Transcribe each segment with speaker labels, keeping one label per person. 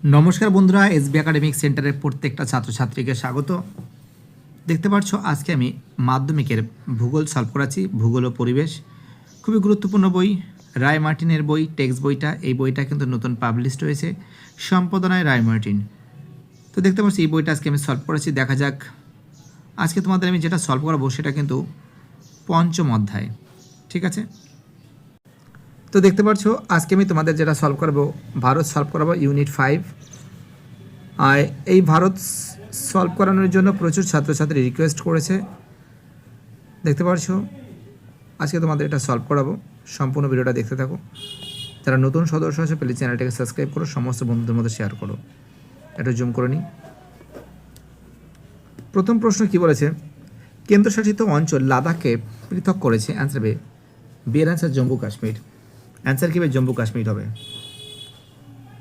Speaker 1: নমস্কার বন্ধুরা, SB academic সেন্টারের প্রত্যেকটা ছাত্রছাত্রীকে স্বাগত। দেখতে পাচ্ছ আজকে আমি মাধ্যমিকের ভূগোল সলভ করাচ্ছি, ভূগোল ও পরিবেশ। খুবই গুরুত্বপূর্ণ বই, রায় মার্টিনের বই, টেক্সট বইটা। এই বইটা কিন্তু নতুন পাবলিশড হয়েছে, সম্পাদনায় রায় মার্টিন। তো দেখতে পাচ্ছি এই বইটা আজকে আমি সলভ করেছি। দেখা যাক আজকে তোমাদের আমি যেটা সলভ করাবো সেটা কিন্তু পঞ্চম অধ্যায়, ঠিক আছে? তো দেখতে পাচ্ছ আজকে আমি তোমাদের যেটা সলভ করবো ভারত সলভ করাবো, ইউনিট 5। আর এই ভারত সলভ করানোর জন্য প্রচুর ছাত্রছাত্রী রিকোয়েস্ট করেছে। দেখতে পাচ্ছ আজকে তোমাদের এটা সলভ করাবো, সম্পূর্ণ ভিডিওটা দেখতে থাকো। যারা নতুন সদস্য আছে প্লিজ চ্যানেলটাকে সাবস্ক্রাইব করো, সমস্ত বন্ধুদের মধ্যে শেয়ার করো। এটা জুম করে নিই। প্রথম প্রশ্ন কি বলেছে? কেন্দ্রশাসিত অঞ্চল লাদাখকে পৃথক করেছে। অ্যান্সার বে, বিয়ের অ্যান্সার জম্মু কাশ্মীর। অ্যান্সার কী হবে? জম্মু কাশ্মীর হবে।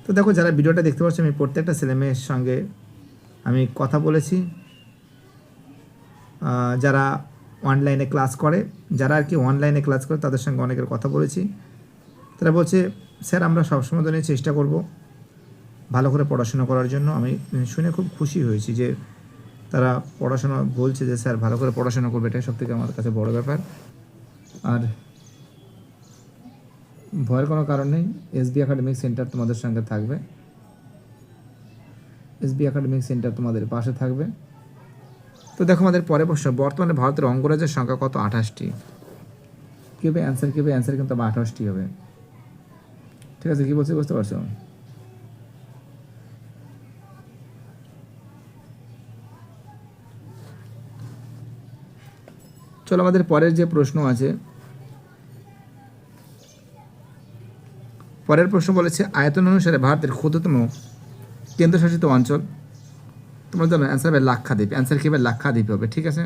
Speaker 1: তো দেখো যারা ভিডিওটা দেখতে পাচ্ছ, আমি প্রত্যেকটা ছেলেমেয়ের সঙ্গে আমি কথা বলেছি, যারা অনলাইনে ক্লাস করে, যারা আর কি অনলাইনে ক্লাস করে তাদের সঙ্গে অনেকের কথা বলেছি। তারা বলছে স্যার আমরা সবসময় তো চেষ্টা করব ভালো করে পড়াশোনা করার জন্য। আমি শুনে খুব খুশি হয়েছি যে তারা পড়াশোনা বলছে যে স্যার ভালো করে পড়াশোনা করবে, এটাই সবথেকে আমার কাছে বড় ব্যাপার। আর ভয়ের কোনো কারণ নেই, এসবি একাডেমিক সেন্টার তোমাদের সঙ্গে থাকবে, এসবি একাডেমিক সেন্টার তোমাদের পাশে থাকবে। তো দেখো আমাদের পরে প্রশ্ন, বর্তমানে ভারতের অঙ্গরাজ্যের সংখ্যা কত? 28টি। কী হবে অ্যান্সার? কী হবে অ্যান্সার? কিন্তু 28টি হবে, ঠিক আছে? কী বলছি বুঝতে পারছো? চলো আমাদের পরের যে প্রশ্ন আছে, পরের প্রশ্ন বলেছে আয়তন অনুসারে ভারতের ক্ষুদ্রতম কেন্দ্রশাসিত অঞ্চল। তোমরা জানো অ্যান্সার হবে লাক্ষাদ্বীপ। অ্যান্সার কী হবে? লাক্ষাদ্বীপ হবে, ঠিক আছে?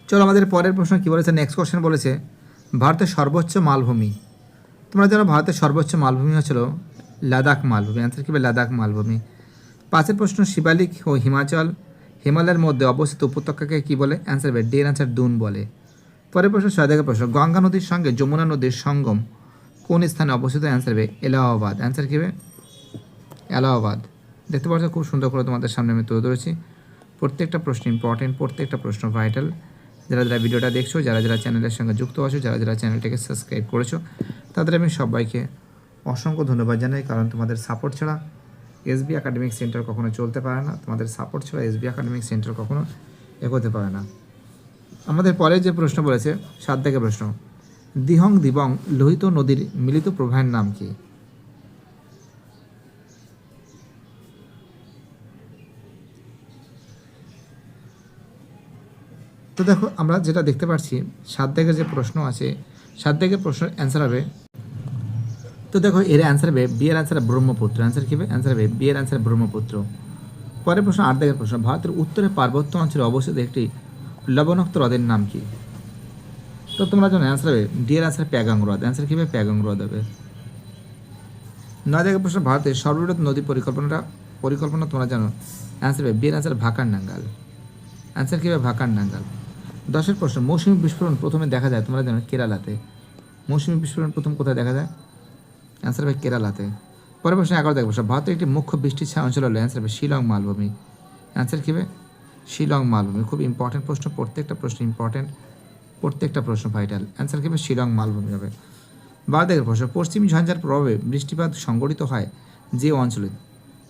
Speaker 1: চলো আমাদের পরের প্রশ্ন কী বলেছে? নেক্সট কোশ্চেন বলেছে ভারতের সর্বোচ্চ মালভূমি। তোমরা জানো ভারতের সর্বোচ্চ মালভূমি হচ্ছিল লাদাখ মালভূমি। অ্যান্সার কী হবে? লাদাখ মালভূমি। পাঁচের প্রশ্ন শিবালিক ও হিমালয়ের মধ্যে অবস্থিত উপত্যকাকে কী বলে? অ্যান্সার হবে ডের অ্যান্সার দুন বলে। পরের প্রশ্ন 6 প্রশ্ন, গঙ্গা নদীর সঙ্গে যমুনা নদীর সঙ্গম কোন স্থানে অবস্থিত? অ্যান্সার হবে এলাহাবাদ। অ্যান্সার কী হবে? এলাহাবাদ। দেখতে পাচ্ছ খুব সুন্দর করে তোমাদের সামনে আমি তুলে ধরেছি। প্রত্যেকটা প্রশ্ন ইম্পর্টেন্ট, প্রত্যেকটা প্রশ্ন ভাইটাল। যারা যারা ভিডিওটা দেখছো, যারা যারা চ্যানেলের সঙ্গে যুক্ত আছো, যারা যারা চ্যানেলটাকে সাবস্ক্রাইব করেছো, তাদের আমি সবাইকে অসংখ্য ধন্যবাদ জানাই। কারণ তোমাদের সাপোর্ট ছাড়া এসবি একাডেমিক সেন্টার কখনো চলতে পারে না, তোমাদের সাপোর্ট ছাড়া এসবি একাডেমিক সেন্টার কখনো এগোতে পারে না। আমাদের পরে যে প্রশ্ন বলেছে 7 প্রশ্ন, দিহং দিবং লোহিত নদীর মিলিত প্রবাহের নাম কি? তো দেখো আমরা যেটা দেখতে পাচ্ছি 7 যে প্রশ্ন আছে, 7 প্রশ্নের অ্যান্সার হবে, তো দেখো এর অ্যান্সার হবে বি এর অ্যান্সার ব্রহ্মপুত্র। অ্যান্সার কী হবে? অ্যান্সার হবে বি এর অ্যান্সার ব্রহ্মপুত্র। পরের প্রশ্ন 8 প্রশ্ন, ভারতের উত্তরে পার্বত্য অঞ্চলে অবস্থিত একটি লবণাক্ত হ্রদের নাম কি? তো তোমরা জানো অ্যান্সার হবে ডি এর অ্যান্সার প্যাগাং হ্রদ। অ্যান্সার কী হবে? প্যাগাং হ্রদ হবে। 9 প্রশ্ন, ভারতের সর্ববৃহৎ নদী পরিকল্পনা তোমরা জানো? অ্যান্সার হবে বি এর অ্যান্সার ভাকার নাঙ্গাল। অ্যান্সার কী হবে? ভাকার নাঙ্গাল। 10 প্রশ্ন, মৌসুমী বিস্ফোরণ প্রথমে দেখা যায় তোমরা জানো কেরালাতে। মৌসুমী বিস্ফোরণ প্রথম কোথায় দেখা যায়? অ্যান্সার হবে কেরালাতে। পরের প্রশ্ন 11 প্রশ্ন, ভারতের একটি মুখ্য বৃষ্টির ছায়া অঞ্চল হলো? অ্যান্সার হবে শিলং মালভূমি। অ্যান্সার কী হবে? শিলং মালভূমি। খুব ইম্পর্টেন্ট প্রশ্ন, প্রত্যেকটা প্রশ্ন ইম্পর্টেন্ট, প্রত্যেকটা প্রশ্ন ভাইটাল। অ্যান্সার কী হবে? শিলং মালভূমি হবে। 12 প্রশ্ন, পশ্চিম ঝঞ্ঝার প্রভাবে বৃষ্টিপাত সংঘটিত হয় যে অঞ্চলে?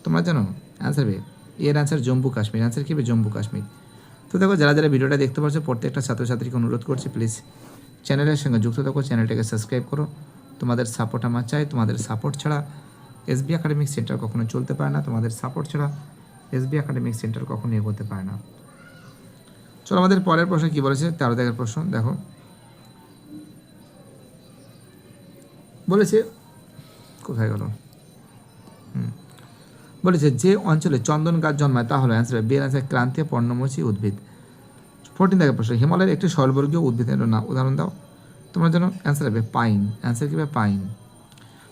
Speaker 1: তোমরা জানো? অ্যান্সার হবে এর অ্যান্সার জম্মু কাশ্মীর। অ্যান্সার কী হবে? জম্মু কাশ্মীর। তো দেখো যারা যারা ভিডিওটা দেখতে পাচ্ছ প্রত্যেকটা ছাত্রছাত্রীকে অনুরোধ করছি প্লিজ চ্যানেলের সঙ্গে যুক্ত থাকো, চ্যানেলটাকে সাবস্ক্রাইব করো। তোমাদের সাপোর্ট আমার চাই, তোমাদের সাপোর্ট ছাড়া এসবি একাডেমিক সেন্টার কখনো চলতে পারে না, তোমাদের সাপোর্ট ছাড়া এসবি একাডেমিক সেন্টার কখনো এগোতে পারে না। চলো আমাদের পরের প্রশ্ন কী বলেছে? 13 প্রশ্ন দেখো, বলেছে কোথায় গেল, বলেছে যে অঞ্চলে চন্দন গাছ জন্মায় তা হলো? অ্যান্সার বি এর অ্যান্সার ক্রান্তীয় পর্ণমোচী উদ্ভিদ। 14 প্রশ্ন, হিমালয়ের একটি সর্ববর্গীয় উদ্ভিদের নাম উদাহরণ দাও। তোমরা জানো? অ্যান্সার হবে পাইন। অ্যান্সার কী হবে? পাইন।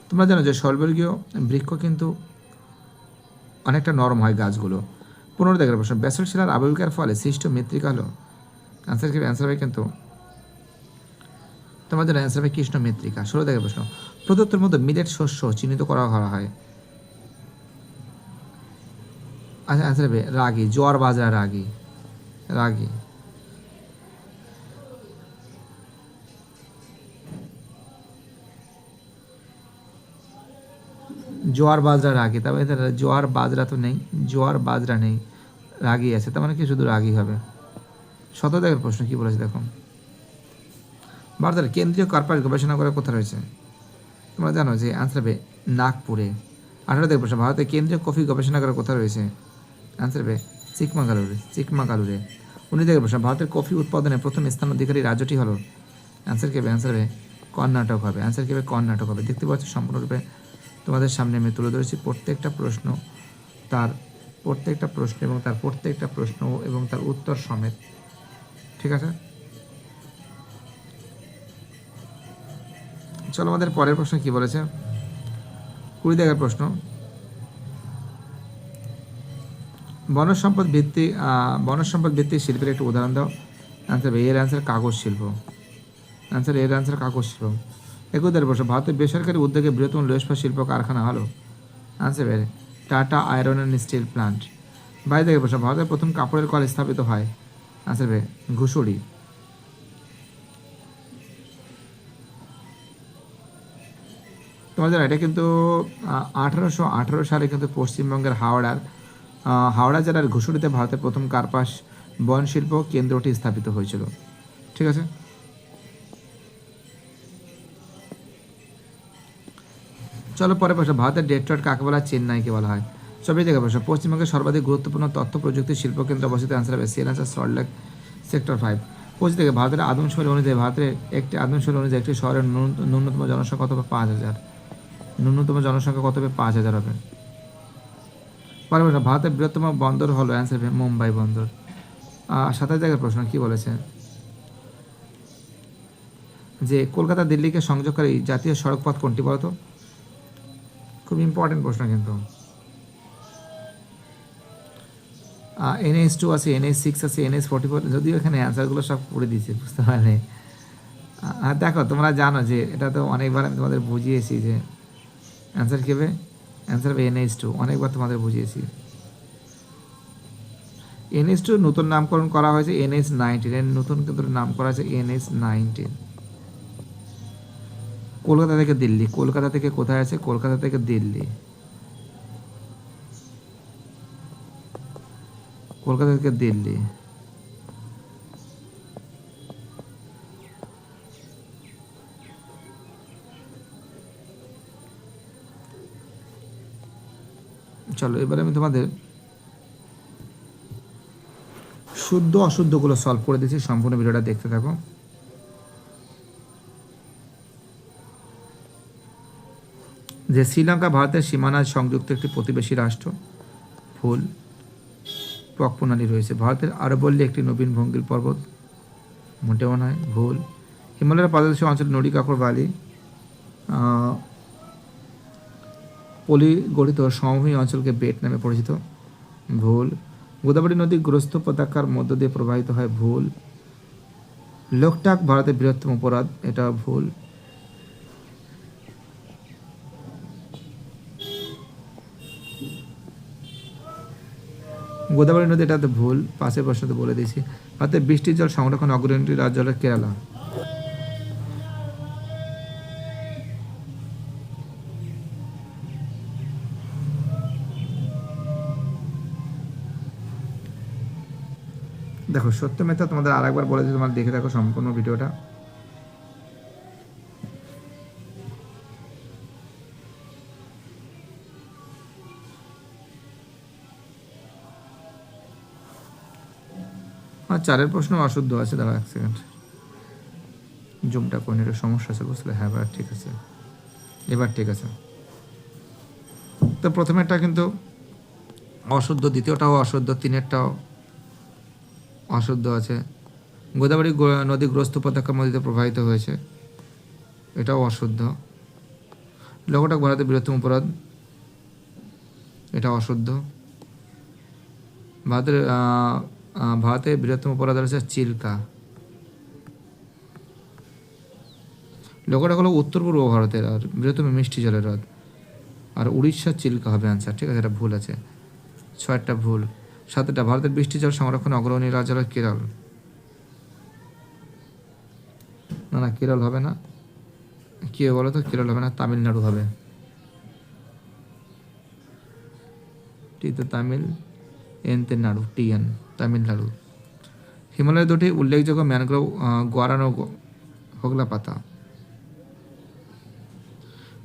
Speaker 1: তোমরা জানো যে সর্ববর্গীয় বৃক্ষ কিন্তু অনেকটা নরম হয় গাছগুলো। 15 প্রশ্ন, ব্যাসল্ট শিলার আবির্ভাবের ফলে সৃষ্ট মৃত্তিকা হলো? অ্যান্সার কী হবে? অ্যান্সার হবে কিন্তু তোমরা জানো অ্যান্সার হবে কৃষ্ণ মৃত্তিকা। 16 প্রশ্ন, প্রদত্তের মধ্যে মিলেট শস্য চিহ্নিত করা হয়? আচ্ছা অ্যান্সার হবে রাগী, জোয়ার বাজরা রাগী, রাগী। জোয়ার বাজরা রাগী, তবে জোয়ার বাজরা তো নেই, জোয়ার বাজরা নেই, রাগী আছে, তার মানে কি শুধু রাগী হবে। 17 প্রশ্ন কি বলেছে দেখো, ভারতের কেন্দ্রীয় কার্পাস গবেষণা করে কোথায় রয়েছে? তোমরা জানো যে অ্যান্সার হবে নাগপুরে। 18 প্রশ্ন, ভারতের কেন্দ্রীয় কফি গবেষণা করে কোথায় রয়েছে? অ্যান্সার হবে চিকমাগালুরে, চিকমাগালুরে। 19 প্রশ্ন, ভারতের কফি উৎপাদনে প্রথম স্থান অধিকারী রাজ্যটি হলো? অ্যান্সার কী হবে? অ্যান্সার হবে কর্ণাটক হবে। অ্যান্সার কী হবে? কর্ণাটক হবে। দেখতে পাচ্ছ সম্পূর্ণরূপে তোমাদের সামনে আমি তুলে ধরেছি প্রত্যেকটা প্রশ্ন, তার প্রত্যেকটা প্রশ্ন এবং তার প্রত্যেকটা প্রশ্ন এবং তার উত্তর সমেত। ঠিক আছে, চলো আমাদের পরের প্রশ্ন কি বলেছে। 20 প্রশ্ন, বনজ সম্পদ ভিত্তিক শিল্পের একটি উদাহরণ দাও। অ্যান্সার এর অ্যান্সার কাগজ শিল্প। এর অ্যান্সার কাগজ শিল্প। 21 প্রশ্ন, ভারতের বেসরকারি উদ্যোগে বৃহত্তম লৌহ ইস্পাত শিল্প কারখানা হলো? অ্যান্সার এর tata iron and steel plant. 22 প্রশ্ন, ভারতের প্রথম কাপড়ের কল স্থাপিত হয়? অ্যান্সার এর ঘুষুড়ি। তোমাদের এটা কিন্তু 1818 সালে কিন্তু পশ্চিমবঙ্গের হাওড়া জেলার ঘুষুড়িতে ভারতের প্রথম কার্পাস বয়ন শিল্প কেন্দ্রটি স্থাপিত হয়েছিল। ঠিক আছে, চলো পরে প্রশ্ন, ভারতের ডেট্রয়েট কাকে বলা হয়? চেন্নাইকে বলা হয়। 24 প্রশ্ন, পশ্চিমবঙ্গের সর্বাধিক গুরুত্বপূর্ণ তথ্য প্রযুক্তি শিল্প কেন্দ্র অবস্থিত? অ্যান্সার হবে সিএনএসআর সল্টলেক সেক্টর 5। 25 ভারতের আদমশুমারি অনুযায়ী একটি শহরের ন্যূনতম জনসংখ্যা কত হবে? 5000। ন্যূনতম জনসংখ্যা কত হবে? 5000 হবে। পরের প্রশ্ন, ভারতের বৃহত্তম বন্দর হলো? অ্যান্সার হবে মুম্বাই বন্দর। 27 প্রশ্ন কি বলেছে, যে কলকাতা দিল্লিকে সংযোগকারী জাতীয় সড়ক পথ কোনটি বলতো? খুব ইম্পর্টেন্ট প্রশ্ন কিন্তু। NH2 আছে, NH6 আছে, NH44, যদিও এখানে অ্যান্সারগুলো সব করে দিয়েছে, বুঝতে পারলে। দেখো তোমরা জানো যে এটা তো অনেকবার আমি তোমাদের বুঝিয়েছি যে অ্যান্সার কী হবে? অ্যান্সার হবে NH2, অনেকবার তোমাদের বুঝিয়েছি। NH2 নতুন নামকরণ করা হয়েছে NH19, এর নতুন কিন্তু নাম করা হয়েছে NH19। কলকাতা থেকে দিল্লি, কলকাতা থেকে কোথায় আছে? কলকাতা থেকে দিল্লি, কলকাতা থেকে দিল্লি। চলো এবারে আমি তোমাদের শুদ্ধ অশুদ্ধগুলো সলভ করে দিচ্ছি, সম্পূর্ণ ভিডিওটা দেখতে থাকো। যে শ্রীলঙ্কা ভারতের সীমানায় সংযুক্ত একটি প্রতিবেশী রাষ্ট্র? ভুল। পক প্রণালী রয়েছে। ভারতের আরবল্লী একটি নবীন ভঙ্গিল পর্বত? মোটেও নয়, ভুল। হিমালয়ের পাদদেশীয় অঞ্চল নুড়ি কাকড় বালি পলি গঠিত সমভূমি অঞ্চলকে বেট নামে পরিচিত? ভুল। গোদাবরী নদী গ্রস্ত উপত্যকার মধ্য দিয়ে প্রবাহিত হয়? ভুল। লোকটাক ভারতের বৃহত্তম অপরাধ? এটা ভুল। গোদাবরী নদী, এটা তো ভুল। পাশের প্রশ্নতে বলে দিয়েছি। ভারতের বৃষ্টির জল সংরক্ষণ অগ্রণী রাজ্য হল কেরালা। দেখো সত্য মিথ্যা তোমাদের আরেকবার বলে দিই, তোমার দেখে দেখো সম্পূর্ণ ভিডিওটা। আর 4 প্রশ্ন অশুদ্ধ আছে, দাঁড়া 1 সেকেন্ড, জুমটা কোন একটা সমস্যা আছে, বুঝলে? হ্যাঁ এবার ঠিক আছে, এবার ঠিক আছে। তো প্রথমেরটা কিন্তু অশুদ্ধ, দ্বিতীয়টাও অশুদ্ধ, 3-এরটাও অশুদ্ধ আছে। গোদাবরী নদী গ্রস্ত উপত্যকার মধ্যে প্রবাহিত হয়েছে, এটাও অশুদ্ধ। লোকটাক ভারতের বৃহত্তম অপরাধ, এটা অশুদ্ধ। ভারতের বৃহত্তম অপরাধ হচ্ছে চিল্কা। লোকটাক হলো উত্তর পূর্ব ভারতের আর বৃহত্তম মিষ্টি জলের হ্রদ, আর উড়িষ্যার চিল্কা হবে অ্যান্সার। ঠিক আছে, এটা ভুল আছে। 6 ছয়টা ভুল। সাতটা, ভারতের বৃষ্টি জল সংরক্ষণে অগ্রণী রাজ্য হলো কেরল। না না, কেরল হবে না। কি বলো তো, কেরল হবে না, তামিলনাড়ু হবে। টি তো তামিল, এন তে নাড়ু, টিএন, তামিলনাড়ু। হিমালয়ের দুটি উল্লেখযোগ্য ম্যানগ্রোভ গোয়ারানো হোগলা পাতা।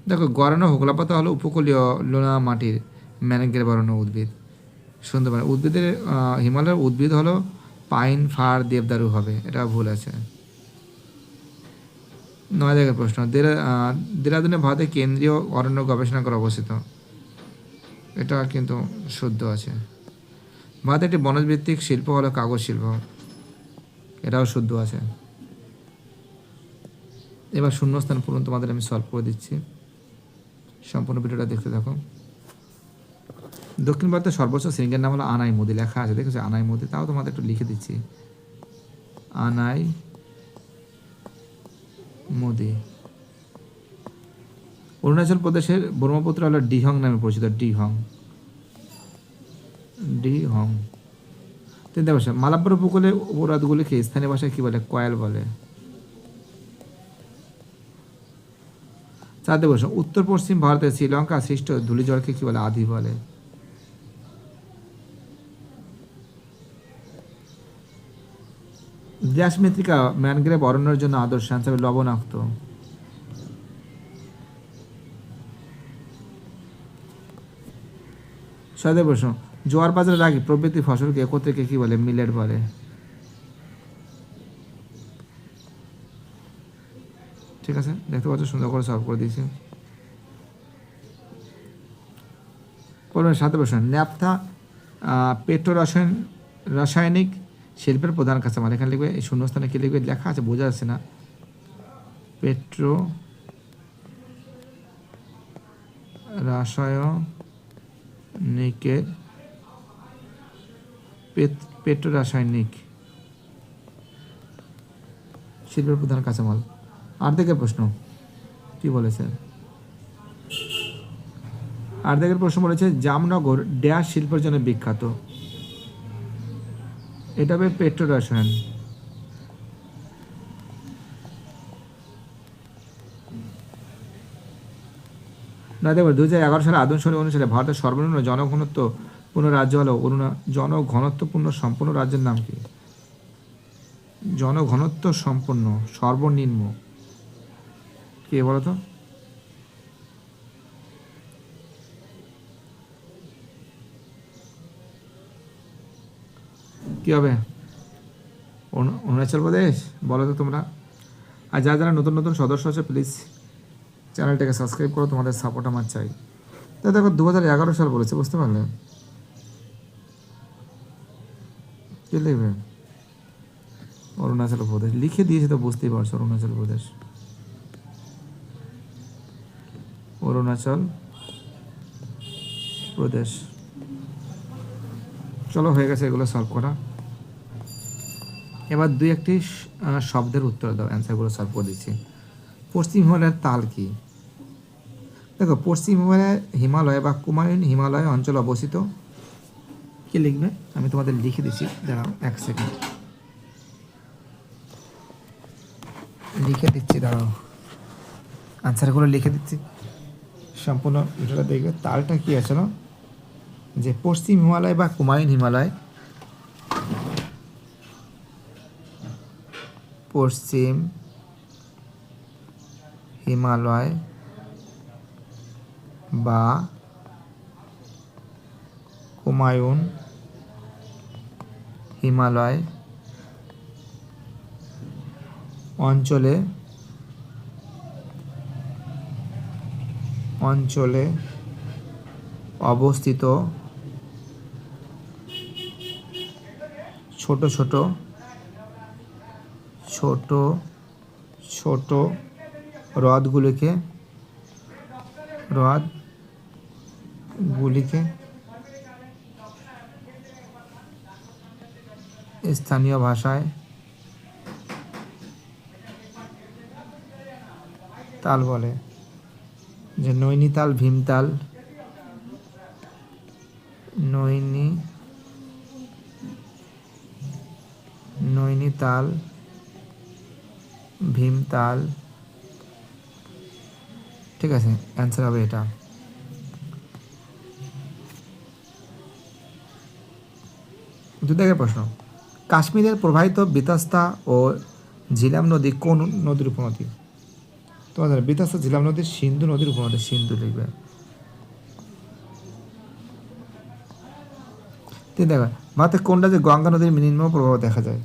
Speaker 1: দেখো, গোয়ারানো হোগলা পাতা হলো উপকূলীয় লোনা মাটির ম্যানগ্রোভ বরণ্য উদ্ভিদ। সুন্দরবন উদ্ভিদের হিমালয়ের উদ্ভিদ হলো পাইন, ফার, দেবদারু হবে, এটা ভুল আছে। 9 জায়গার প্রশ্ন, দেরাদুনে ভারতের কেন্দ্রীয় অরণ্য গবেষণাগার অবস্থিত, এটা কিন্তু শুদ্ধ আছে। ভারতের একটি বনজ ভিত্তিক শিল্প হলো কাগজ শিল্প, এটাও শুদ্ধ আছে। এবার শূন্যস্থান পূরণ তোমাদের আমি সলভ করে দিচ্ছি, সম্পূর্ণ ভিডিওটা দেখতে থাকো। দক্ষিণ ভারতের সর্বোচ্চ শৃঙ্গের নাম হলো আনাই মুদি, লেখা আছে দেখেছো আনাই মুদি, তাও তোমাদের একটু লিখে দিচ্ছি, আনাই মুদি। অরুণাচল প্রদেশের ব্রহ্মপুত্র হলো ডিহং নামে পরিচিত, ডিহং। তিনটা ভাষা, মালাব্বার উপকূলে উপহ্রদগুলিকে স্থানীয় ভাষায় কি বলে? কয়েল বলে। 4 প্রশ্ন, উত্তর পশ্চিম ভারতের শ্রীলঙ্কা সৃষ্ট ধূলিঝড়কে কি বলে? আধি বলে। গ্যাস মৃত্তিকা ম্যানগ্রেভ অরণ্যের জন্য আদর্শ, আনসার লবণাক্ত। 6 প্রশ্ন, জোয়ার বাজরা রাগি প্রভৃতি ফসলকে একত্রে কি বলে? মিলেট বলে। ঠিক আছে, দেখতে পাচ্ছ সুন্দর করে সলভ করে দিয়েছি। 7 প্রশ্ন, ন্যাপথা পেট্রো রাসায়নিক শিল্পের প্রধান কাঁচামাল, এখানে লিখবে, এই শূন্যস্থানে কি লিখবে? লেখা আছে, বোঝা যাচ্ছে না। পেট্রো রাসায়নিকের পেট্রো রাসায়নিক শিল্পের প্রধান কাঁচামাল। 8 থেকে প্রশ্ন কি বলেছে? 8 থেকে প্রশ্ন বলেছে, জামনগর ড্যাশ শিল্পের জন্য বিখ্যাত, এটা হবে পেট্রো রসায়ন। না দেখো, 2011 সালে আদমশুমারি অনুসারে ভারতের সর্বনিম্ন জনঘনত্বপূর্ণ রাজ্য হলো জনঘনত্বপূর্ণ সম্পূর্ণ রাজ্যের নাম কি? জনঘনত্ব সম্পন্ন সর্বনিম্ন কে বলতো? কি হবে? অরুণাচল প্রদেশ বলো তো তোমরা। আর যারা নতুন নতুন সদস্য আছে প্লিজ চ্যানেলটাকে সাবস্ক্রাইব করো, তোমাদের সাপোর্ট আমার চাই। তো দেখো 2011 সাল বলেছে, বুঝতে পারলে? কি লিখবে? অরুণাচল প্রদেশ লিখে দিয়েছে তো, বুঝতেই পারছো। অরুণাচল প্রদেশ, অরুণাচল প্রদেশ। চলো, হয়ে গেছে এগুলো সলভ করা। এবার 2-1টি শব্দের উত্তর দাও, অ্যান্সারগুলো সলভ করে দিচ্ছি। পশ্চিম হিমালয়ের তাল কি? দেখো, পশ্চিম হিমালয় বা কুমায়ুন হিমালয় অঞ্চল অবস্থিত, কি লিখবে? আমি তোমাদের লিখে দিচ্ছি, দাঁড়াও 1 সেকেন্ড লিখে দিচ্ছি, দাঁড়াও আনসারগুলো লিখে দিচ্ছি, সম্পূর্ণ ভিডিওটা দেখবে। তালটা কি আছে না, যে পশ্চিম হিমালয় বা কুমায়ুন হিমালয়, পশ্চিম হিমালয় বা কুমায়ুন হিমালয় অঞ্চলে অবস্থিত ছোট ছোট হ্রদগুলিকে স্থানীয় ভাষায় তাল বলে। যে নৈনিতাল, ভীমতাল, নৈনিতাল, ভীমতাল। ঠিক আছে, অ্যান্সার হবে এটা। দুই প্রশ্ন, কাশ্মীরের প্রবাহিত বিতস্তা ও ঝিলাম নদী কোন নদীর উপনদী? তোমাদের বিতস্তা ঝিলাম নদী সিন্ধু নদীর উপনদী, সিন্ধু লিখবে। দেখো ভারতে কোন রাজ্যে গঙ্গা নদীর নিম্ন প্রবাহ দেখা যায়?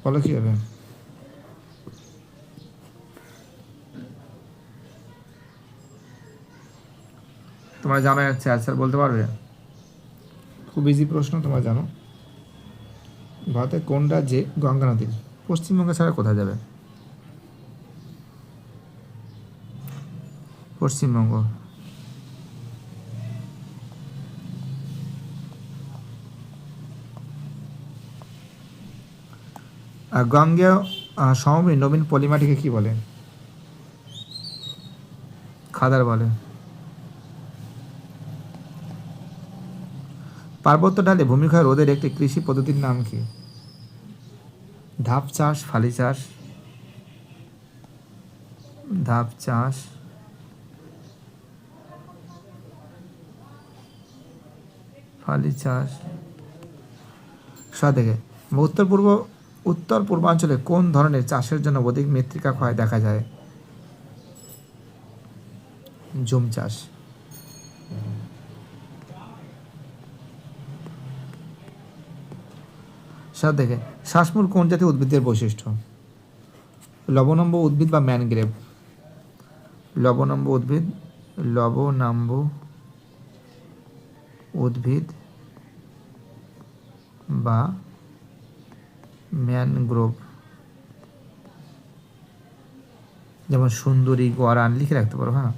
Speaker 1: বলো কি হবে? তোমরা জানো যাচ্ছে, আনসার বলতে পারবে? খুব ইজি প্রশ্ন, তোমরা জানো। ভারতের কোন রাজ্যে গঙ্গা নদী? পশ্চিমবঙ্গ ছাড়া কোথায় যাবে? পশ্চিমবঙ্গ। গঙ্গেয় সমভূমি নবীন পলিমাটিকে কি বলে? খাদার বলে। পার্বত্য ঢালে ভূমিক্ষয় রোধের একটি কৃষি পদ্ধতির নাম কি? ধাপ চাষ, ফালি চাষ। ধাপ চাষ, ফালি চাষ। দেখে উত্তর পূর্বাঞ্চলে কোন ধরনের চাষের জন্য অধিক মৃত্তিকা ক্ষয় দেখা যায়? জুম চাষ। দেখে শ্বাসমূল কোন জাতীয় উদ্ভিদের বৈশিষ্ট্য? লবণাম্ব উদ্ভিদ বা ম্যানগ্রেভ। লবণাম্ব উদ্ভিদ, লবণাম্ব উদ্ভিদ বা ম্যানগ্রোভ। যেমন সুন্দরী, গরান লিখে রাখতে পারো। হ্যাঁ,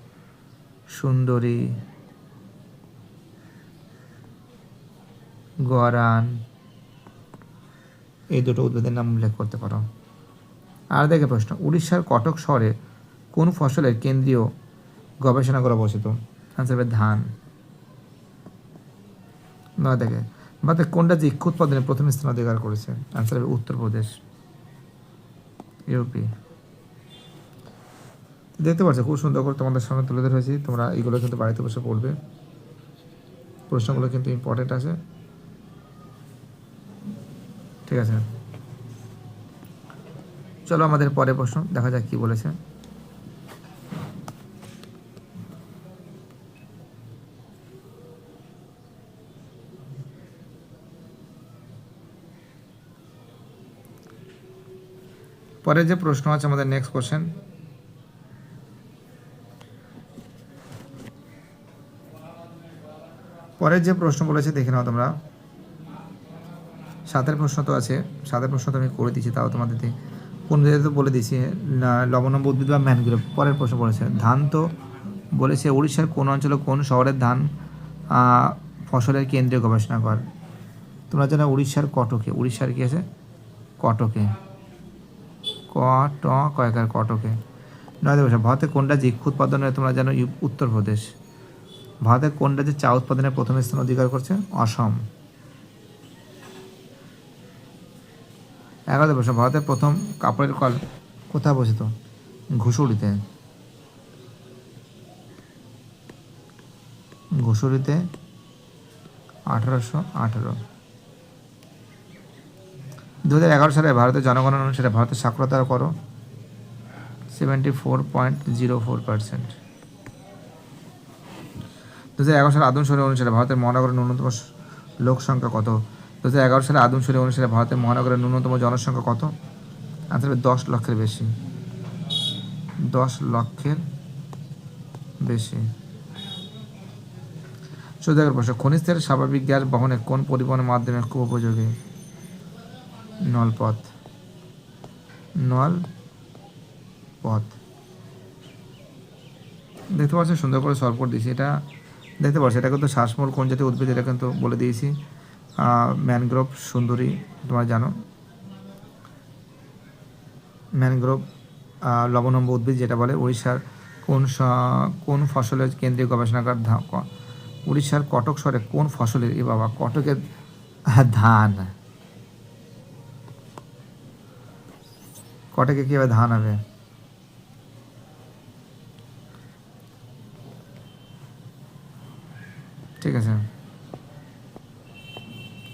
Speaker 1: সুন্দরী, গরান, এই দুটো উদ্ভিদের নাম উল্লেখ করতে পারো। আর দেখে প্রশ্ন, উড়িষ্যার কটক শহরে কোন ফসলের কেন্দ্রীয় গবেষণাগার অবস্থিত? আনসার হবে ধান। দেখে ভারতের কোন রাজ্যে ইক্ষু উৎপাদনে প্রথম স্থান অধিকার করেছে? আনসার হবে উত্তরপ্রদেশ, ইউপি। দেখতে পাচ্ছ খুব সুন্দর করে তোমাদের সামনে তুলে ধরে হয়েছি। তোমরা এইগুলো কিন্তু বাড়িতে বসে পড়বে, প্রশ্নগুলো কিন্তু ইম্পর্টেন্ট আছে। ঠিক আছে, চলো আমাদের পরের প্রশ্ন দেখা যাক কি বলেছে। পরের যে প্রশ্ন আছে আমাদের নেক্সট কোশ্চেন, পরের যে প্রশ্ন বলেছে দেখে নাও তোমরা। 7 প্রশ্ন তো আছে, 7 প্রশ্ন তো আমি করে দিচ্ছি, তাও তোমাদের কোন তো বলে দিচ্ছি। লবণাম্ব উদ্ভিদ বা ম্যানগ্রোভ। পরের প্রশ্ন বলেছে ধান, তো বলেছে উড়িষ্যার কোন অঞ্চলে কোন শহরের ধান ফসলের কেন্দ্রীয় গবেষণাগার? তোমরা জানো উড়িষ্যার কটকে। উড়িষ্যার কি আছে? কটকে, কটকে। 9 বছর ভারতের কোন রাজ্যে ইক্ষু উৎপাদনে তোমরা জানো উত্তরপ্রদেশ। ভারতের কোন রাজ্যে চা উৎপাদনে প্রথম স্থান অধিকার করছে? অসম। 11 বছর ভারতের প্রথম কাপড়ের কল কোথায় বসিত? ঘুষুরিতে। ঘুষুরিতে 1818। 2011 সালে ভারতের জনগণনা অনুসারে ভারতের সাক্ষরতা করো 74.04%। 2011 সালে আদমশুমারি অনুসারে ভারতের মহানগরের ন্যূনতম লোক সংখ্যা কত? 2011 সালে আদমশুমারি অনুসারে ভারতের মহানগরের ন্যূনতম জনসংখ্যা কত? আনসার হবে 10 লক্ষের বেশি। 10 লক্ষের বেশি। 14 প্রশ্ন, খনিজ তেল স্বাভাবিক গ্যাস বহনে কোন পরিবহনের মাধ্যমে খুব উপযোগী? নলপথ। নলপথ। দেখতে পাচ্ছ সুন্দর করে সলভ করে দিয়েছি। এটা দেখতে পাচ্ছ, এটা কিন্তু শ্বাসমূল কোন জাতীয় উদ্ভিদ, এটা কিন্তু বলে দিয়েছি। ম্যানগ্রোভ, সুন্দরী তোমরা জানো। ম্যানগ্রোভ লবণাম্ব উদ্ভিদ যেটা বলে। উড়িষ্যার কোন ফসলের কেন্দ্রীয় গবেষণাগার উড়িষ্যার কটক শহরে কোন ফসলের এ বাবা কটকের ধান, কটকে কীভাবে ধান হবে? ঠিক আছে,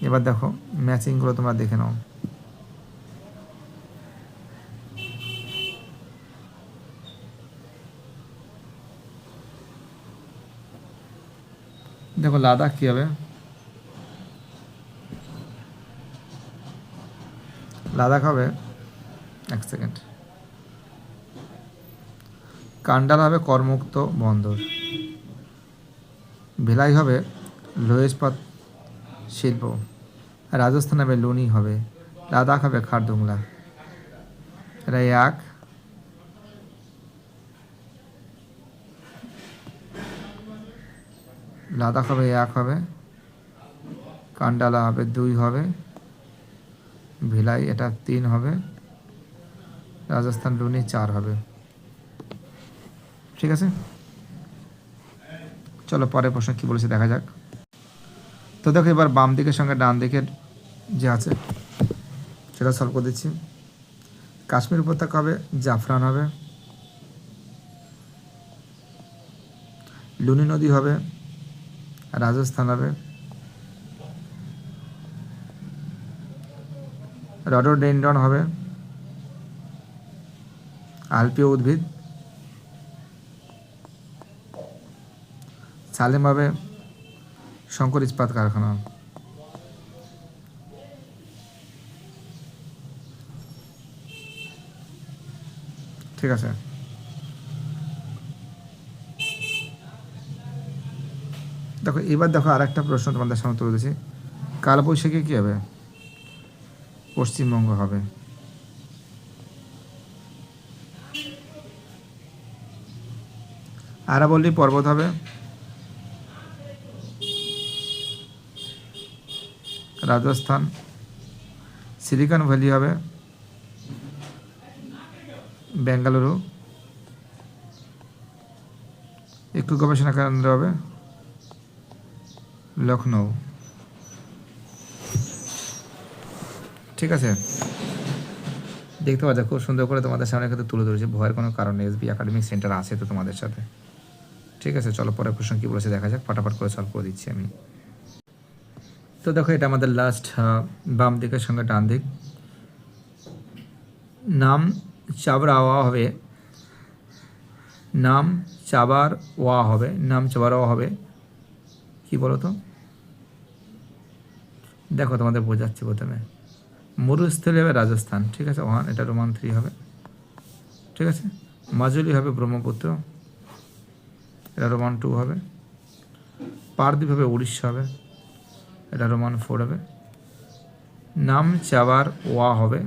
Speaker 1: এবার দেখো ম্যাচিংগুলো তোমরা দেখে নাও। দেখো লাদাখ কী হবে? লাদাখ হবে, এক সেকেন্ড, কান্ডাল হবে করমুক্ত বন্দর, ভিলাই হবে লৌহ ইস্পাত শিল্প, রাজস্থান হবে লুনি হবে, লাদাখ হবে খারদুংলা। এটা এক, লাদাখ হবে এক হবে, কান্ডালা হবে দুই হবে, ভিলাই এটা তিন হবে, রাজস্থান লুনি চার হবে। ঠিক আছে, চলো পরের প্রশ্ন কী বলেছে দেখা যাক। তো দেখো এবার বাম দিকের সঙ্গে ডান দিকের যে আছে সেটা সলভ করে দিচ্ছি। কাশ্মীর উপত্যকা হবে জাফরান হবে, লুনি নদী হবে রাজস্থান হবে, রডোডেন্ড্রন হবে আলপীয় উদ্ভিদ, সালেম হবে শঙ্কর ইস্পাত কারখানা। ঠিক আছে, দেখো এবার দেখো আর একটা প্রশ্ন তোমাদের সামনে তুলে দিচ্ছি। কালবৈশাখী কী হবে? পশ্চিমবঙ্গ হবে। আরাবল্লী পর্বত হবে রাজস্থান, সিলিকন ভ্যালি হবে বেঙ্গালুরু, একটু গবেষণা কেন্দ্র হবে লখনৌ। ঠিক আছে, দেখতে পাচ্ছ খুব সুন্দর করে তোমাদের সামনে কিন্তু তুলে ধরেছি, ভয়ের কোনো কারণ নেই, এসবি একাডেমিক সেন্টার আছে তো তোমাদের সাথে। ঠিক আছে, চলো পরের প্রশ্ন কী বলেছে দেখা যাক, ফটাফট করে সলভ করে দিচ্ছি আমি। তো দেখো এটা আমাদের লাস্ট বাম দিকের সঙ্গে ডান দিক, নাম চাবার ওয়া হবে, নাম চাবার ওয়া হবে, নাম চাবার ওয়া হবে কি বলো তো? দেখো তোমাদের বোঝাচ্ছি প্রথমে, মরুস্থলী হবে রাজস্থান। ঠিক আছে, ওয়ান, এটা রোমান 3 হবে। ঠিক আছে, মাজুলি হবে ব্রহ্মপুত্র, এটা রোমান 2 হবে। পারদ্বীপ হবে উড়িষ্যা হবে, এটা রোমান 4 হবে। নাম চাবার ওয়া হবে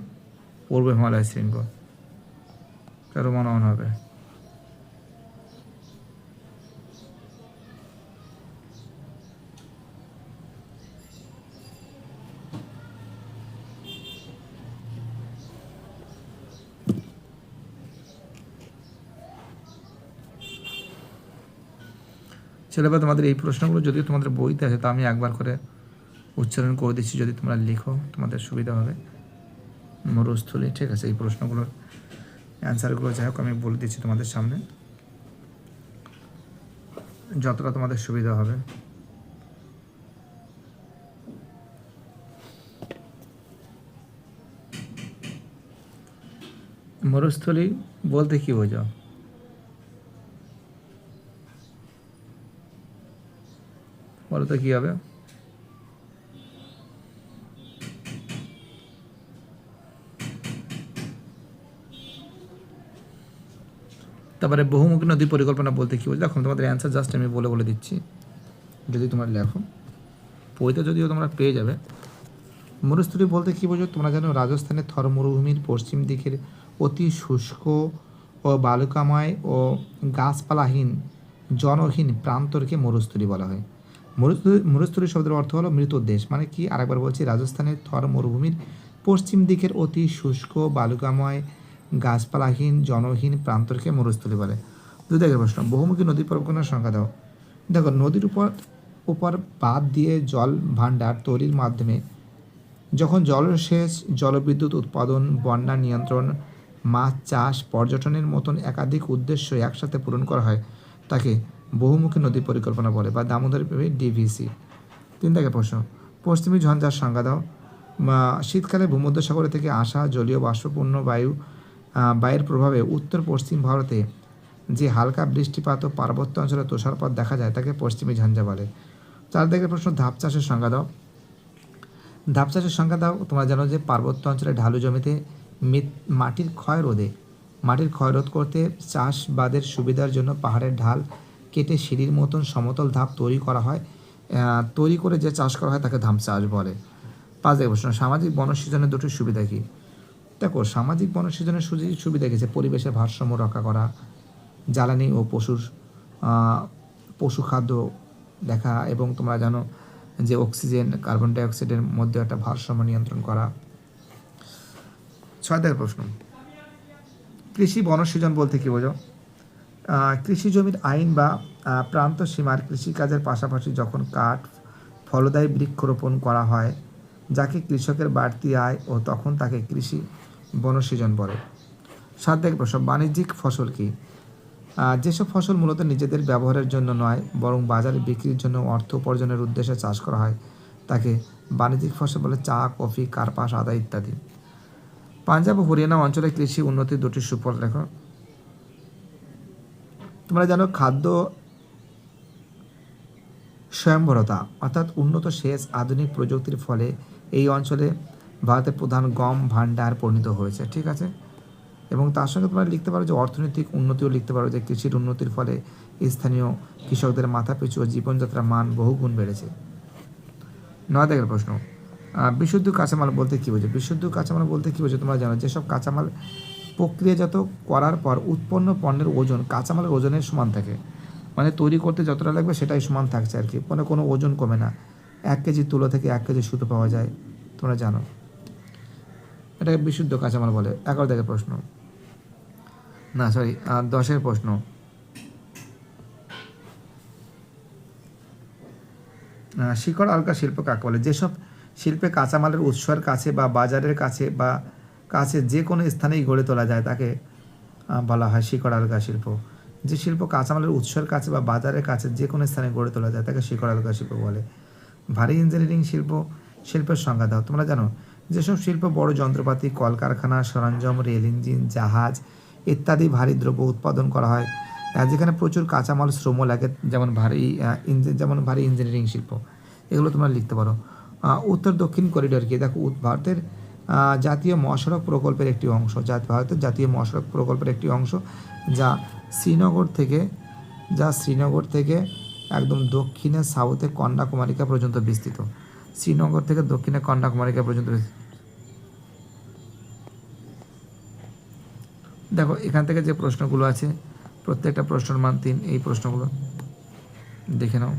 Speaker 1: পূর্ব হিমালয় শৃঙ্গ, এটা রোমান 1 হবে। ছেলেবা তোমাদের এই প্রশ্নগুলো যদিও তোমাদের বইতে আছে, তা আমি একবার করে উচ্চারণ করে দিচ্ছি, যদি তোমরা লিখো তোমাদের সুবিধা হবে। মরুস্থলী, ঠিক আছে, এই প্রশ্নগুলোর অ্যান্সারগুলো যাই হোক আমি বলে দিচ্ছি তোমাদের সামনে, যতটা তোমাদের সুবিধা হবে। মরুস্থলী বলতে কি বোঝাও? বলো তো কী হবে? তারপরে বহুমুখী নদী পরিকল্পনা বলতে কী বোঝো? দেখো তোমাদের অ্যান্সার জাস্ট আমি বলে দিচ্ছি, যদি তোমরা লেখো বইতে যদিও তোমরা পেয়ে যাবে। মরুস্থলী বলতে কী বোঝো? তোমরা জানো রাজস্থানের থর মরুভূমির পশ্চিম দিকের অতি শুষ্ক ও বালুকাময় ও গাছপালাহীন জনহীন প্রান্তরকে মরুস্থলী বলা হয়। মরুস্থলী শব্দের অর্থ হলো মৃত দেশ। মানে কি, আরেকবার বলছি, রাজস্থানের থর মরুভূমির পশ্চিম দিকের অতি শুষ্ক বালুকাময় গাছপালাহীন জনহীন প্রান্তরকে মরুস্থলী বলে। তো 2 দাগের প্রশ্ন, বহুমুখী নদী পরিকল্পনার সংখ্যা দাও। দেখো, নদীর উপর বাঁধ দিয়ে জল ভাণ্ডার তৈরির মাধ্যমে যখন জলসেচ, জলবিদ্যুৎ উৎপাদন, বন্যা নিয়ন্ত্রণ, মাছ চাষ, পর্যটনের মতন একাধিক উদ্দেশ্য একসাথে পূরণ করা হয় তাকে বহুমুখী নদী পরিকল্পনা বলে, বা দামোদর ডিভিসি। 3 দাগের প্রশ্ন, পশ্চিমী ঝঞ্ঝার সংজ্ঞা দাও। শীতকালে ভূমধ্যসাগর থেকে আসা জলীয় বাষ্পপূর্ণ বায়ুর প্রভাবে উত্তর পশ্চিম ভারতে যে হালকা বৃষ্টিপাত ও পার্বত্য অঞ্চলে তুষারপাত দেখা যায় তাকে পশ্চিমী ঝঞ্ঝা বলে। 4 দাগের প্রশ্ন, ধাপ চাষের সংজ্ঞা দাও। ধাপ চাষের সংজ্ঞা দাও। তোমরা জানো যে পার্বত্য অঞ্চলে ঢালু জমিতে মাটির ক্ষয় রোধ করতে চাষবাদের সুবিধার জন্য পাহাড়ের ঢাল কেটে সিঁড়ির মতন সমতল ধাপ তৈরি করা হয়। তৈরি করে যে চাষ করা হয় তাকে ধাপ চাষ বলে। 5 দাগের প্রশ্ন, সামাজিক বনসৃজনের দুটি সুবিধা কী? দেখো, সামাজিক বনসৃজনের সুবিধা কী? পরিবেশের ভারসাম্য রক্ষা করা, জ্বালানি ও পশু খাদ্য দেখা, এবং তোমরা জানো যে অক্সিজেন, কার্বন ডাইঅক্সাইডের মধ্যে একটা ভারসাম্য নিয়ন্ত্রণ করা। 6 দাগের প্রশ্ন, কৃষি বনসৃজন বলতে কী বোঝো? কৃষি জমির আইন বা প্রান্ত সীমার কৃষিকাজের পাশাপাশি যখন কাঠ, ফলদায়ী বৃক্ষরোপণ করা হয় যাকে কৃষকের বাড়তি আয় ও তখন তাকে কৃষি বনসৃজন বলে। 7 দাগের প্রশ্ন, বাণিজ্যিক ফসল কী? যেসব ফসল মূলত নিজেদের ব্যবহারের জন্য নয় বরং বাজারে বিক্রির জন্য অর্থ উপার্জনের উদ্দেশ্যে চাষ করা হয় তাকে বাণিজ্যিক ফসল বলে। চা, কফি, কার্পাস, আদা ইত্যাদি। পাঞ্জাব ও হরিয়ানা অঞ্চলে কৃষি উন্নতির দুটি সুফল লেখো। তোমরা জানো খাদ্য স্বয়ংবরতা অর্থাৎ উন্নত সেচ, আধুনিক প্রযুক্তির ফলে এই অঞ্চলে ভারতের প্রধান গম ভাণ্ডার পরিণত হয়েছে। ঠিক আছে, এবং তার সঙ্গে তোমরা লিখতে পারো যে অর্থনৈতিক উন্নতিও লিখতে পারো, যে কৃষির উন্নতির ফলে স্থানীয় কৃষকদের মাথাপিছু ও জীবনযাত্রার মান বহুগুণ বেড়েছে। 9 দাগের প্রশ্ন, বিশুদ্ধ কাঁচামাল বলতে কী বোঝো? বিশুদ্ধ কাঁচামাল বলতে কী বোঝো? তোমরা জানো যেসব কাঁচামাল প্রক্রিয়াজাত করার পর উৎপন্ন পণ্যের ওজন কাঁচামালের ওজনের সমান থাকে, মানে তৈরি করতে যতটা লাগবে সেটাই সমান থাকছে আর কি, মানে কোনো ওজন কমে না। 1 কেজি তুলো থেকে 1 কেজি সুতো পাওয়া যায়, তোমরা জানো, এটাকে বিশুদ্ধ কাঁচামাল বলে। 11 দাগের প্রশ্ন, 10 প্রশ্ন, শিকড় আলগা শিল্প কাকে বলে? যেসব শিল্পে কাঁচামালের উৎসের কাছে বা বাজারের কাছে যে কোনো স্থানেই গড়ে তোলা যায় তাকে বলা হয় শিকড় আলগা শিল্প। যে শিল্প কাঁচামালের উৎসের কাছে বা বাজারের কাছে যে কোনো স্থানে গড়ে তোলা যায় তাকে শিকড় আলগা শিল্প বলে। ভারী ইঞ্জিনিয়ারিং শিল্পের সংজ্ঞা দাও। তোমরা জানো যেসব শিল্প বড় যন্ত্রপাতি, কলকারখানা, সরঞ্জাম, রেল ইঞ্জিন, জাহাজ ইত্যাদি ভারী দ্রব্য উৎপাদন করা হয়, যেখানে প্রচুর কাঁচামাল শ্রম লাগে, যেমন ভারী ইঞ্জিনিয়ারিং শিল্প, এগুলো তোমরা লিখতে পারো। উত্তর দক্ষিণ করিডোর কি? দেখো, ভারতের জাতীয় মহাসড়ক প্রকল্পের একটি অংশ, ভারতের জাতীয় মহাসড়ক প্রকল্পের একটি অংশ যা শ্রীনগর থেকে একদম দক্ষিণে সাউথে কন্যাকুমারিকা পর্যন্ত বিস্তৃত। শ্রীনগর থেকে দক্ষিণে কন্যাকুমারিকা পর্যন্ত। দেখো, এখান থেকে যে প্রশ্নগুলো আছে প্রত্যেকটা প্রশ্নের মান 3। এই প্রশ্নগুলো দেখে নাও।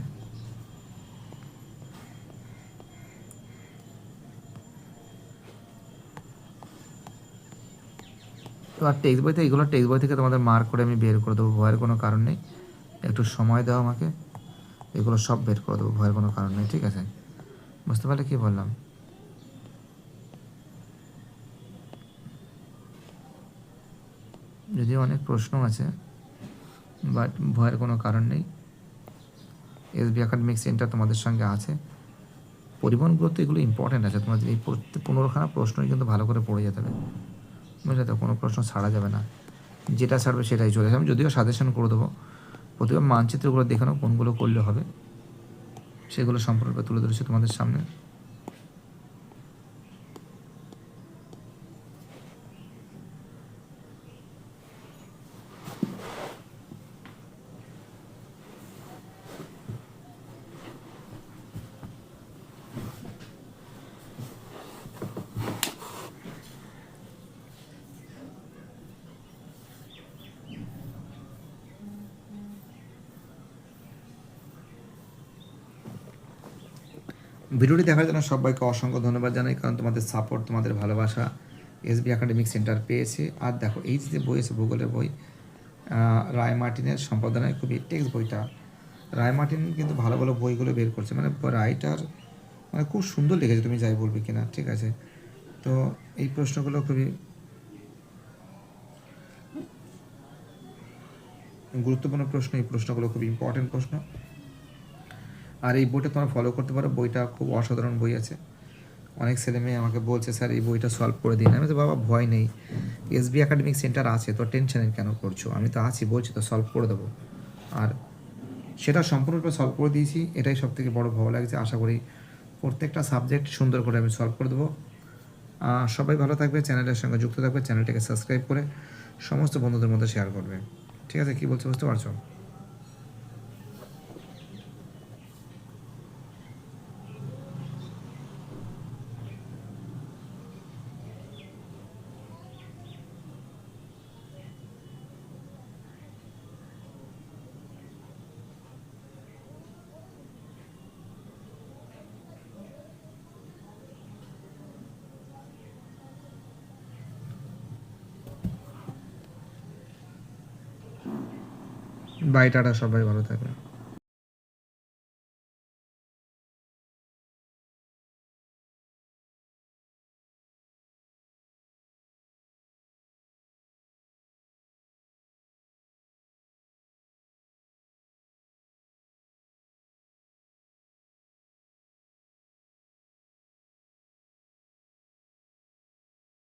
Speaker 1: তো আর টেক্সট বই থেকে তোমাদের মার্ক করে আমি বের করে দেবো, ভয়ের কোনো কারণ নেই। একটু সময় দাও আমাকে, এগুলো সব বের করে দেবো, ভয়ের কোনো কারণ নেই। ঠিক আছে, বুঝতে পারলে কি বললাম? যদিও অনেক প্রশ্ন আছে, বাট ভয়ের কোনো কারণ নেই। এসবি একাডেমিক সেন্টার তোমাদের সঙ্গে আছে। পরিবহনগুলো তো এগুলো ইম্পর্টেন্ট আছে, তোমাদের এই 15খানা প্রশ্নই কিন্তু ভালো করে পড়ে যেতে হবে, বুঝলে তো? কোনো প্রশ্ন ছাড়া যাবে না, যেটা ছাড়বে সেটাই চলে যাবে। আমি যদিও সাজেশন করে দেবো, প্রতিবার মানচিত্রগুলো দেখে নাও কোনগুলো করলে হবে, সেগুলো সম্পর্কে তুলে ধরেছি তোমাদের সামনে। ভিডিওটি দেখার জন্য সবাইকে অসংখ্য ধন্যবাদ জানাই, কারণ তোমাদের সাপোর্ট, তোমাদের ভালোবাসা এসবি একাডেমিক সেন্টার পেয়েছে। আর দেখো, এই যে বই আছে ভূগোলের বই, রায় মার্টিনের সম্পাদনায় খুবই টেক্সট বইটা। রায় মার্টিন কিন্তু ভালো ভালো বইগুলো বের করছে, মানে রাইটার মানে খুব সুন্দর লিখেছে, তুমি যাই বলবে কিনা, ঠিক আছে। তো এই প্রশ্নগুলো খুবই গুরুত্বপূর্ণ প্রশ্ন, এই প্রশ্নগুলো খুব ইম্পর্টেন্ট প্রশ্ন। আর এই বইটা তোমরা ফলো করতে পারো, বইটা খুব অসাধারণ বই আছে। অনেক ছেলে মেয়ে আমাকে বলছে স্যার এই বইটা সলভ করে দিন। আমি তো বাবা ভয় নেই, এসবি একাডেমিক সেন্টার আছে, তো টেনশনের কেন করছো, আমি তো আছি, বলছি তো সলভ করে দেবো। আর সেটা সম্পূর্ণরূপে সলভ করে দিয়েছি, এটাই সব থেকে বড় ভালো লাগছে। আশা করি প্রত্যেকটা সাবজেক্ট সুন্দর করে আমি সলভ করে দেবো। সবাই ভালো থাকবে, চ্যানেলের সঙ্গে যুক্ত থাকবে, চ্যানেলটাকে সাবস্ক্রাইব করে সমস্ত বন্ধুদের মধ্যে শেয়ার করবে, ঠিক আছে? কী বলছো বুঝতে পারছো? বাই, টাটা, সবাই ভালো থাকবে।